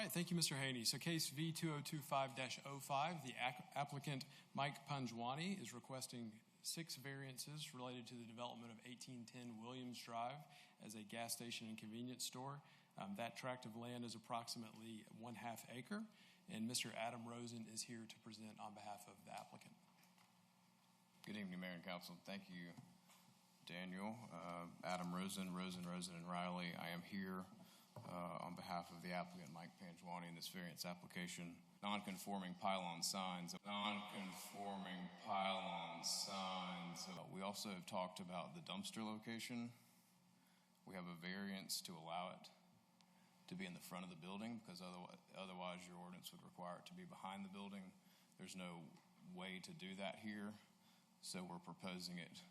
right, thank you, Mr. Haney. So case V2025-05, the applicant Mike Panjwani is requesting 6 variances related to the development of 1810 Williams Drive as a gas station and convenience store. That tract of land is approximately 1/2 acre, and Mr. Adam Rosen is here to present on behalf of the applicant. Good evening, Mayor and Council. Thank you, Daniel. Adam Rosen, and Riley. I am here on behalf of the applicant, Mike Panjwani, in this variance application. Non-conforming pylon signs. We also have talked about the dumpster location. We have a variance to allow it to be in the front of the building because otherwise your ordinance would require it to be behind the building. There's no way to do that here, so we're proposing it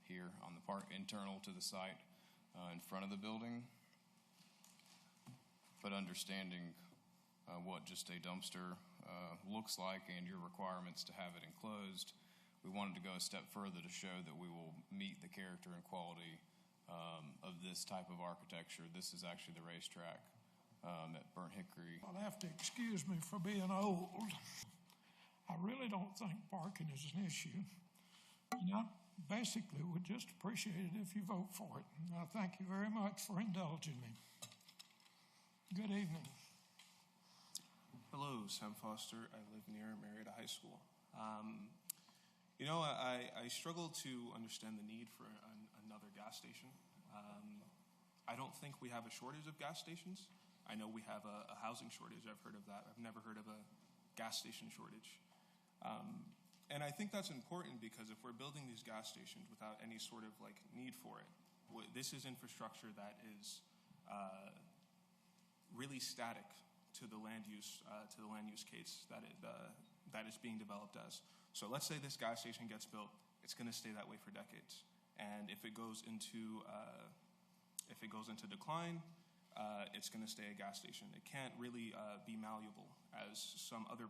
here on the part internal to the site in front of the building. But understanding what just a dumpster looks like and your requirements to have it enclosed, we wanted to go a step further to show that we will meet the character and quality of this type of architecture. This is actually the racetrack at Burnt Hickory. I'll have to excuse me for being old. I really don't think parking is an issue. And I basically would just appreciate it if you vote for it. And I thank you very much for indulging me. Good evening. Hello, Sam Foster. I live near Marietta High School. I struggle to understand the need for another gas station. I don't think we have a shortage of gas stations. I know we have a housing shortage. I've heard of that. I've never heard of a gas station shortage. And I think that's important because if we're building these gas stations without any sort of need for it, this is infrastructure that is really static to the land use case that is being developed as. So let's say this gas station gets built, it's going to stay that way for decades. And if it goes into decline, it's going to stay a gas station. It can't really be malleable as some other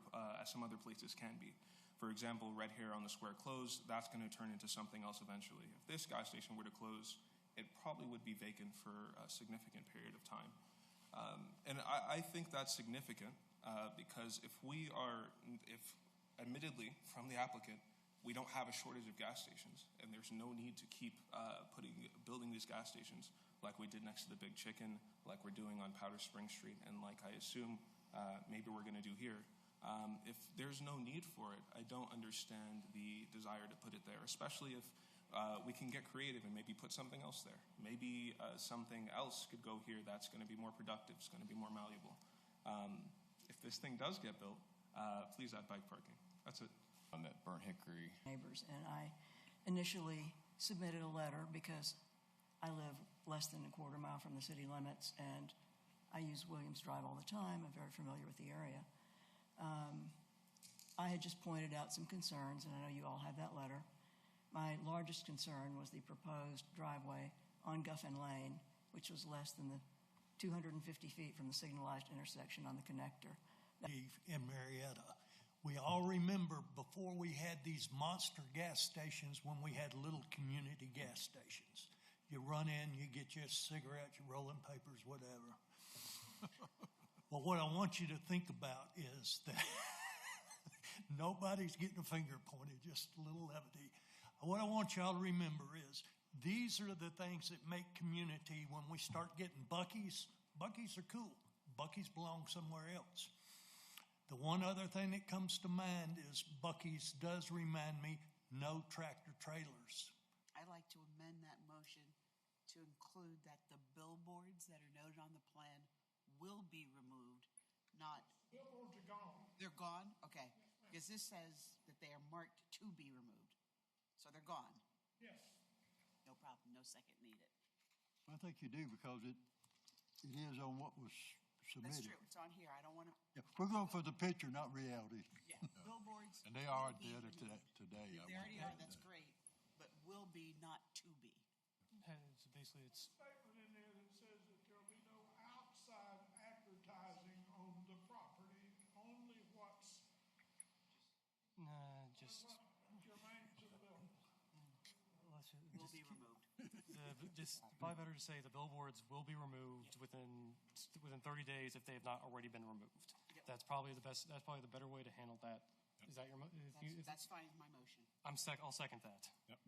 places can be. For example, right here on the square closed, that's going to turn into something else eventually. If this gas station were to close, it probably would be vacant for a significant period of time. And I think that's significant because if admittedly from the applicant, we don't have a shortage of gas stations and there's no need to keep building these gas stations like we did next to the Big Chicken, like we're doing on Powder Spring Street, and like I assume maybe we're going to do here. If there's no need for it, I don't understand the desire to put it there, especially if we can get creative and maybe put something else there. Maybe something else could go here that's going to be more productive, it's going to be more malleable. If this thing does get built, please add bike parking. That's it. I'm at Burnt Hickory. Neighbors, and I initially submitted a letter because I live less than a quarter mile from the city limits and I use Williams Drive all the time. I'm very familiar with the area. I had just pointed out some concerns, and I know you all have that letter. My largest concern was the proposed driveway on Guffin Lane, which was less than the 250 feet from the signalized intersection on the connector. In Marietta, we all remember before we had these monster gas stations when we had little community gas stations. You run in, you get your cigarettes, your rolling papers, whatever. Well, what I want you to think about is that nobody's getting a finger pointed, just a little levity. What I want y'all to remember is these are the things that make community. When we start getting Buc-ee's, Buc-ee's are cool. Buc-ee's belong somewhere else. The one other thing that comes to mind is Buc-ee's does remind me no tractor trailers. I'd like to amend that motion to include that the billboards that are noted on the plan will be removed, not... Billboards are gone. They're gone? Okay. Because this says that they are marked to be removed. So they're gone? Yes. No problem. No second needed. I think you do because it is on what was submitted. That's true. It's on here. I don't want to... Yeah, we're going for the picture, not reality. Yeah. Billboards... And they are there today. They already are. That's great. But will be, not to be. So basically it's... Statement in there that says that there will be no outside advertising on the property, only what's just germane to the building. Will be removed. Just probably better to say the billboards will be removed within 30 days if they have not already been removed. Yep. That's probably the best. That's probably the better way to handle that. Is that your? That's fine with my motion. I'll second that. Yep.